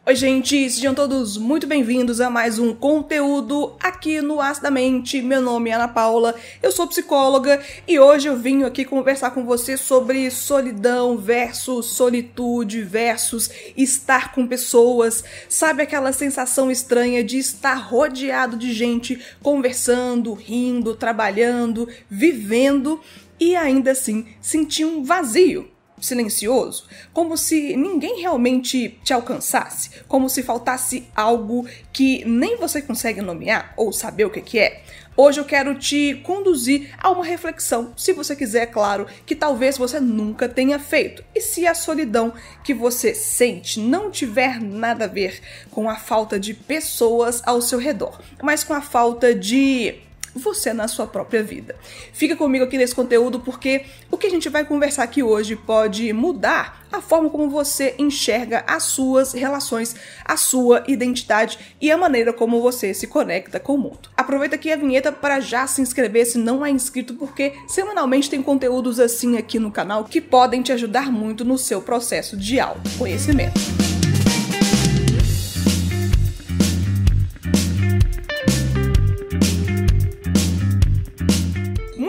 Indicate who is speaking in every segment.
Speaker 1: Oi gente, sejam todos muito bem-vindos a mais um conteúdo aqui no Acidamente. Meu nome é Ana Paula, eu sou psicóloga e hoje eu vim aqui conversar com você sobre solidão versus solitude versus estar com pessoas. Sabe aquela sensação estranha de estar rodeado de gente, conversando, rindo, trabalhando, vivendo e ainda assim sentir um vazio silencioso, como se ninguém realmente te alcançasse, como se faltasse algo que nem você consegue nomear ou saber o que é. Hoje eu quero te conduzir a uma reflexão, se você quiser, é claro, que talvez você nunca tenha feito. E se a solidão que você sente não tiver nada a ver com a falta de pessoas ao seu redor, mas com a falta de você na sua própria vida. Fica comigo aqui nesse conteúdo porque o que a gente vai conversar aqui hoje pode mudar a forma como você enxerga as suas relações, a sua identidade e a maneira como você se conecta com o mundo. Aproveita aqui a vinheta para já se inscrever se não é inscrito, porque semanalmente tem conteúdos assim aqui no canal que podem te ajudar muito no seu processo de autoconhecimento.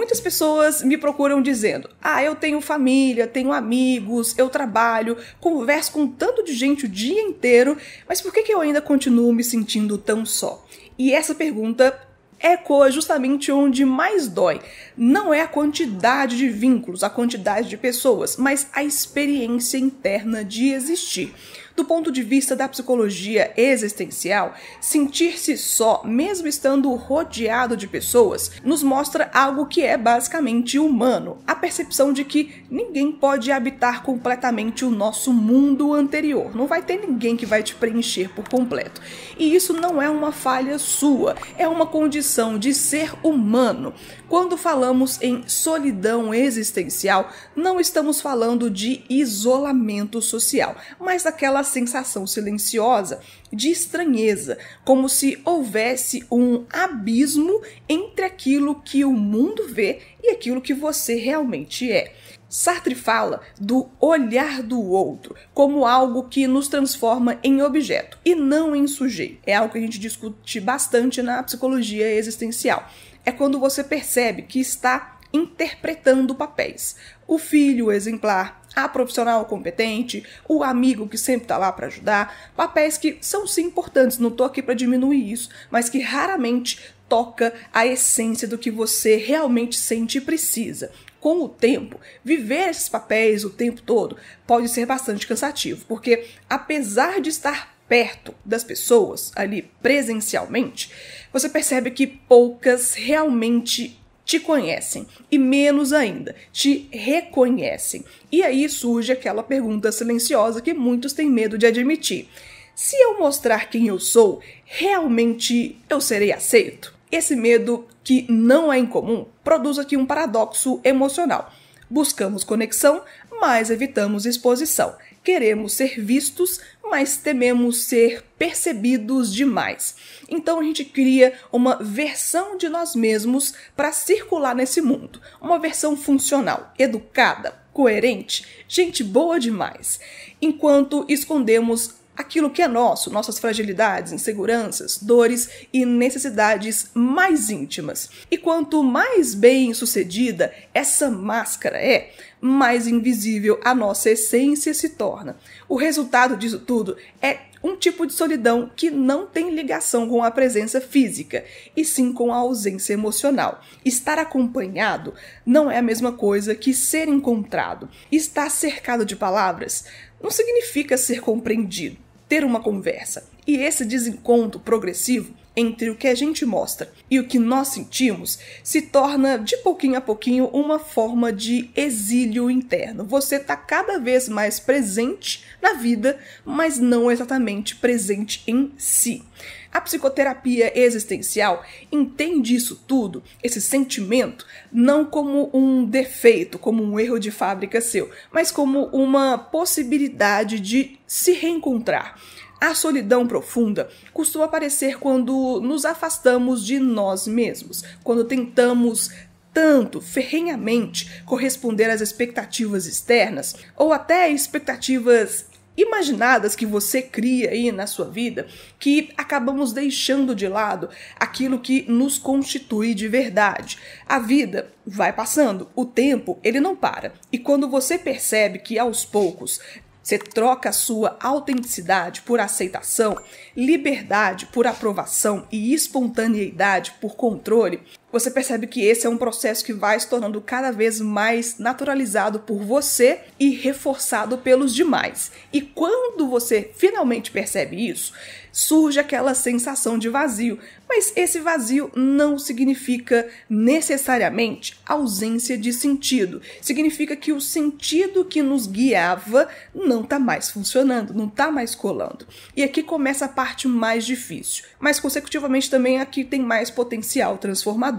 Speaker 1: Muitas pessoas me procuram dizendo: eu tenho família, tenho amigos, eu trabalho, converso com tanto de gente o dia inteiro, mas por que eu ainda continuo me sentindo tão só? E essa pergunta ecoa justamente onde mais dói. Não é a quantidade de vínculos, a quantidade de pessoas, mas a experiência interna de existir. Do ponto de vista da psicologia existencial, sentir-se só, mesmo estando rodeado de pessoas, nos mostra algo que é basicamente humano, a percepção de que ninguém pode habitar completamente o nosso mundo anterior, não vai ter ninguém que vai te preencher por completo. E isso não é uma falha sua, é uma condição de ser humano. Quando falamos em solidão existencial, não estamos falando de isolamento social, mas daquela sensação silenciosa de estranheza, como se houvesse um abismo entre aquilo que o mundo vê e aquilo que você realmente é. Sartre fala do olhar do outro como algo que nos transforma em objeto e não em sujeito. É algo que a gente discute bastante na psicologia existencial. É quando você percebe que está interpretando papéis. O filho o exemplar, a profissional competente, o amigo que sempre está lá para ajudar. Papéis que são sim importantes, não estou aqui para diminuir isso, mas que raramente toca a essência do que você realmente sente e precisa. Com o tempo, viver esses papéis o tempo todo pode ser bastante cansativo, porque apesar de estar perto das pessoas, ali presencialmente, você percebe que poucas realmente te conhecem e menos ainda, te reconhecem. E aí surge aquela pergunta silenciosa que muitos têm medo de admitir. Se eu mostrar quem eu sou, realmente eu serei aceito? Esse medo, que não é incomum, produz aqui um paradoxo emocional. Buscamos conexão, mas evitamos exposição. Queremos ser vistos, mas tememos ser percebidos demais. Então a gente cria uma versão de nós mesmos para circular nesse mundo. Uma versão funcional, educada, coerente, gente boa demais. Enquanto escondemos aquilo que é nosso, nossas fragilidades, inseguranças, dores e necessidades mais íntimas. E quanto mais bem sucedida essa máscara é, mais invisível a nossa essência se torna. O resultado disso tudo é um tipo de solidão que não tem ligação com a presença física, e sim com a ausência emocional. Estar acompanhado não é a mesma coisa que ser encontrado. Estar cercado de palavras não significa ser compreendido, ter uma conversa. E esse desencontro progressivo entre o que a gente mostra e o que nós sentimos se torna, de pouquinho a pouquinho, uma forma de exílio interno. Você está cada vez mais presente na vida, mas não exatamente presente em si. A psicoterapia existencial entende isso tudo, esse sentimento, não como um defeito, como um erro de fábrica seu, mas como uma possibilidade de se reencontrar. A solidão profunda costuma aparecer quando nos afastamos de nós mesmos, quando tentamos tanto, ferrenhamente, corresponder às expectativas externas ou até expectativas imaginadas que você cria aí na sua vida, que acabamos deixando de lado aquilo que nos constitui de verdade. A vida vai passando, o tempo ele não para. E quando você percebe que aos poucos você troca a sua autenticidade por aceitação, liberdade por aprovação e espontaneidade por controle, você percebe que esse é um processo que vai se tornando cada vez mais naturalizado por você e reforçado pelos demais. E quando você finalmente percebe isso, surge aquela sensação de vazio. Mas esse vazio não significa necessariamente ausência de sentido. Significa que o sentido que nos guiava não está mais funcionando, não está mais colando. E aqui começa a parte mais difícil. Mas consecutivamente também aqui tem mais potencial transformador.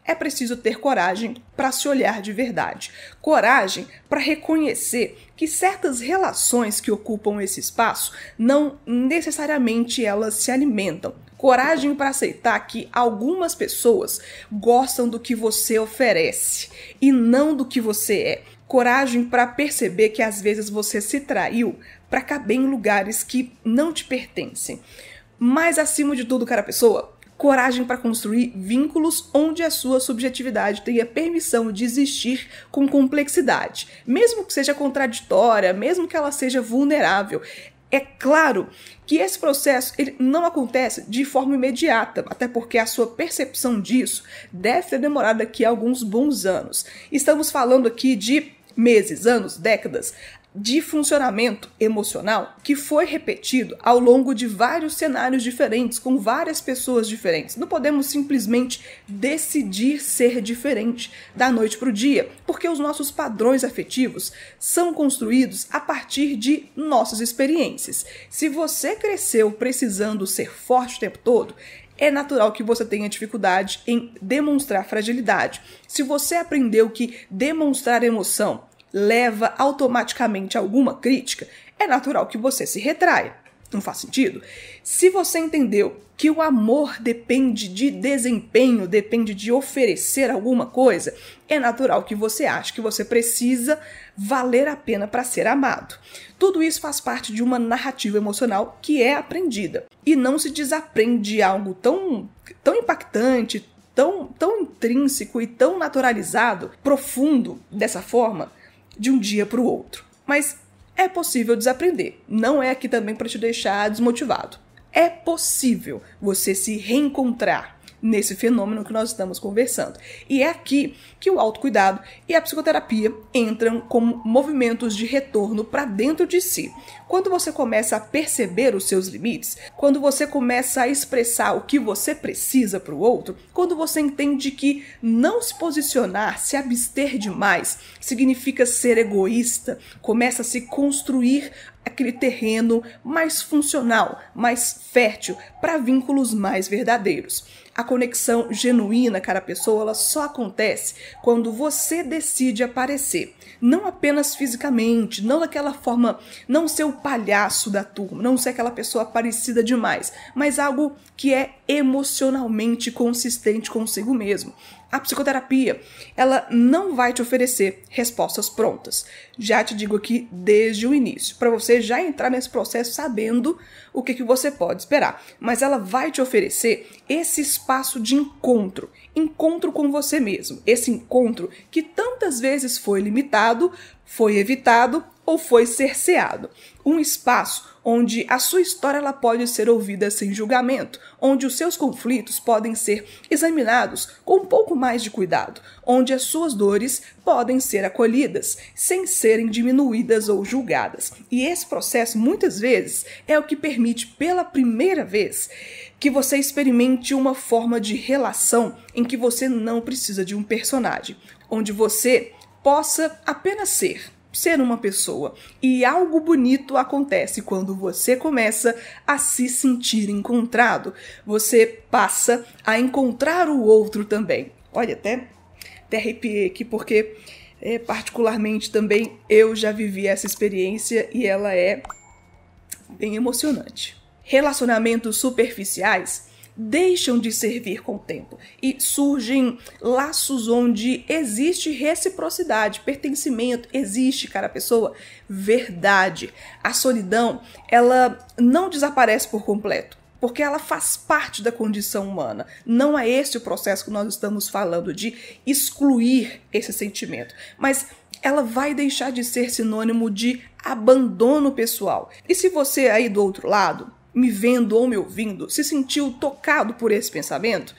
Speaker 1: É preciso ter coragem para se olhar de verdade. Coragem para reconhecer que certas relações que ocupam esse espaço não necessariamente elas se alimentam. Coragem para aceitar que algumas pessoas gostam do que você oferece e não do que você é. Coragem para perceber que às vezes você se traiu para caber em lugares que não te pertencem. Mas acima de tudo, cara pessoa, coragem para construir vínculos onde a sua subjetividade tenha permissão de existir com complexidade, mesmo que seja contraditória, mesmo que ela seja vulnerável. É claro que esse processo ele não acontece de forma imediata, até porque a sua percepção disso deve ter demorado aqui alguns bons anos. Estamos falando aqui de meses, anos, décadas, de funcionamento emocional que foi repetido ao longo de vários cenários diferentes, com várias pessoas diferentes. Não podemos simplesmente decidir ser diferente da noite para o dia, porque os nossos padrões afetivos são construídos a partir de nossas experiências. Se você cresceu precisando ser forte o tempo todo, é natural que você tenha dificuldade em demonstrar fragilidade. Se você aprendeu que demonstrar emoção leva automaticamente a alguma crítica, é natural que você se retraia. Não faz sentido? Se você entendeu que o amor depende de desempenho, depende de oferecer alguma coisa, é natural que você ache que você precisa valer a pena para ser amado. Tudo isso faz parte de uma narrativa emocional que é aprendida. E não se desaprende algo tão impactante, tão intrínseco e tão naturalizado, profundo dessa forma, de um dia para o outro. Mas é possível desaprender. Não é aqui também para te deixar desmotivado. É possível você se reencontrar nesse fenômeno que nós estamos conversando. E é aqui que o autocuidado e a psicoterapia entram como movimentos de retorno para dentro de si. Quando você começa a perceber os seus limites, quando você começa a expressar o que você precisa para o outro, quando você entende que não se posicionar, se abster demais, significa ser egoísta, começa a se construir aquele terreno mais funcional, mais fértil para vínculos mais verdadeiros. A conexão genuína, cara pessoa, ela só acontece quando você decide aparecer. Não apenas fisicamente, não daquela forma, não ser o palhaço da turma, não ser aquela pessoa parecida demais, mas algo que é emocionalmente consistente consigo mesmo. A psicoterapia, ela não vai te oferecer respostas prontas. Já te digo aqui desde o início, para você já entrar nesse processo sabendo o que você pode esperar. Mas ela vai te oferecer esse espaço de encontro com você mesmo. Esse encontro que tantas vezes foi limitado, foi evitado ou foi cerceado. Um espaço onde a sua história ela pode ser ouvida sem julgamento, onde os seus conflitos podem ser examinados com um pouco mais de cuidado, onde as suas dores podem ser acolhidas, sem serem diminuídas ou julgadas. E esse processo, muitas vezes, é o que permite, pela primeira vez, que você experimente uma forma de relação em que você não precisa de um personagem, onde você possa apenas ser uma pessoa. E algo bonito acontece quando você começa a se sentir encontrado. Você passa a encontrar o outro também. Olha, até arrepiei aqui porque particularmente também eu já vivi essa experiência e ela é bem emocionante. Relacionamentos superficiais deixam de servir com o tempo e surgem laços onde existe reciprocidade, pertencimento, existe, cara, pessoa, verdade. A solidão, ela não desaparece por completo, porque ela faz parte da condição humana. Não é esse o processo que nós estamos falando, de excluir esse sentimento, mas ela vai deixar de ser sinônimo de abandono pessoal. E se você aí do outro lado, me vendo ou me ouvindo, se sentiu tocado por esse pensamento,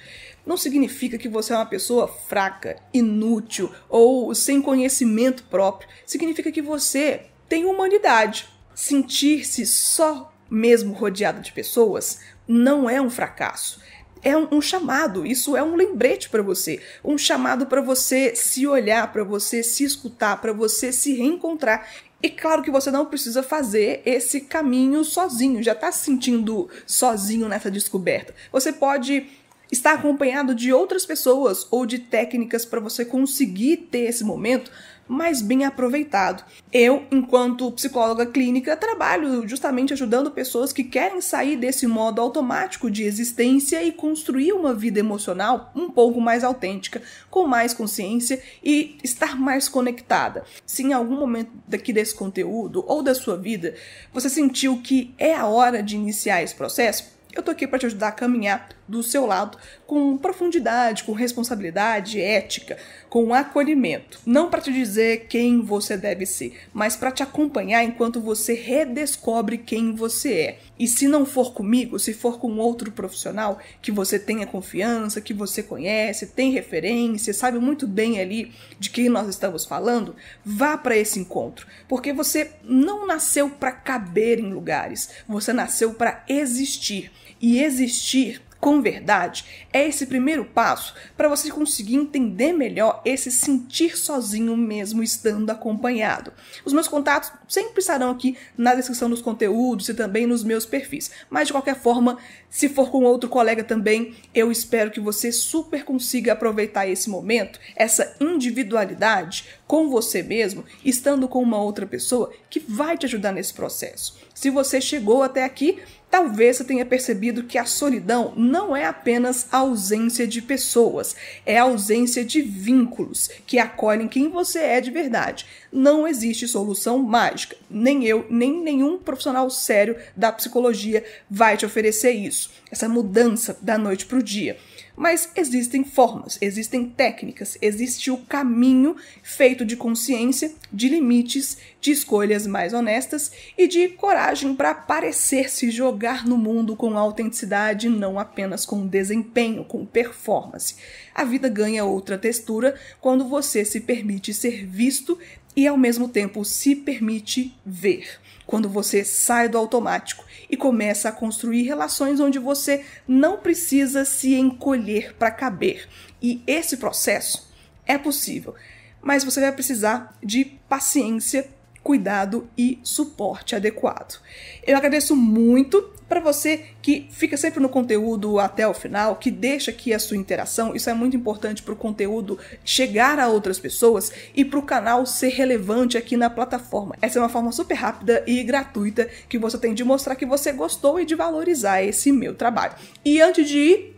Speaker 1: não significa que você é uma pessoa fraca, inútil ou sem conhecimento próprio. Significa que você tem humanidade. Sentir-se só mesmo rodeado de pessoas não é um fracasso. É um chamado, isso é um lembrete para você, um chamado para você se olhar, para você se escutar, para você se reencontrar. E claro que você não precisa fazer esse caminho sozinho, já está se sentindo sozinho nessa descoberta. Você pode estar acompanhado de outras pessoas ou de técnicas para você conseguir ter esse momento mais bem aproveitado. Eu, enquanto psicóloga clínica, trabalho justamente ajudando pessoas que querem sair desse modo automático de existência e construir uma vida emocional um pouco mais autêntica, com mais consciência e estar mais conectada. Se em algum momento daqui desse conteúdo ou da sua vida você sentiu que é a hora de iniciar esse processo, eu tô aqui para te ajudar a caminhar do seu lado com profundidade, com responsabilidade, ética, com acolhimento. Não para te dizer quem você deve ser, mas para te acompanhar enquanto você redescobre quem você é. E se não for comigo, se for com outro profissional que você tenha confiança, que você conhece, tem referência, sabe muito bem ali de quem nós estamos falando, vá para esse encontro. Porque você não nasceu para caber em lugares, você nasceu para existir. E existir com verdade é esse primeiro passo para você conseguir entender melhor esse sentir sozinho mesmo estando acompanhado. Os meus contatos sempre estarão aqui na descrição dos conteúdos e também nos meus perfis. Mas de qualquer forma, se for com outro colega também, eu espero que você super consiga aproveitar esse momento, essa individualidade com você mesmo, estando com uma outra pessoa que vai te ajudar nesse processo. Se você chegou até aqui, talvez você tenha percebido que a solidão não é apenas a ausência de pessoas, é a ausência de vínculos que acolhem quem você é de verdade. Não existe solução mágica. Nem eu, nem nenhum profissional sério da psicologia vai te oferecer isso, essa mudança da noite para o dia. Mas existem formas, existem técnicas, existe o caminho feito de consciência, de limites, de escolhas mais honestas e de coragem para parecer se jogar no mundo com autenticidade, não apenas com desempenho, com performance. A vida ganha outra textura quando você se permite ser visto e ao mesmo tempo se permite ver. Quando você sai do automático e começa a construir relações onde você não precisa se encolher para caber. E esse processo é possível, mas você vai precisar de paciência, cuidado e suporte adequado. Eu agradeço muito para você que fica sempre no conteúdo até o final, que deixa aqui a sua interação. Isso é muito importante para o conteúdo chegar a outras pessoas e para o canal ser relevante aqui na plataforma. Essa é uma forma super rápida e gratuita que você tem de mostrar que você gostou e de valorizar esse meu trabalho. E antes de ir,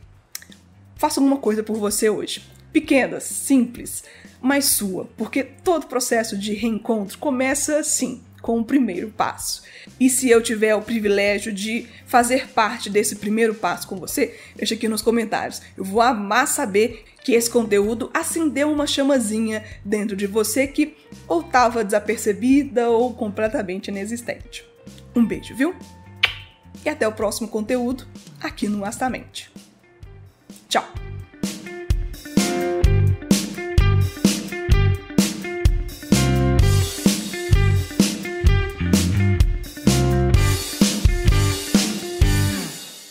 Speaker 1: faça alguma coisa por você hoje. Pequena, simples, mas sua, porque todo processo de reencontro começa assim, com o primeiro passo. E se eu tiver o privilégio de fazer parte desse primeiro passo com você, deixa aqui nos comentários. Eu vou amar saber que esse conteúdo acendeu uma chamazinha dentro de você que ou estava desapercebida ou completamente inexistente. Um beijo, viu? E até o próximo conteúdo aqui no Astamente. Tchau!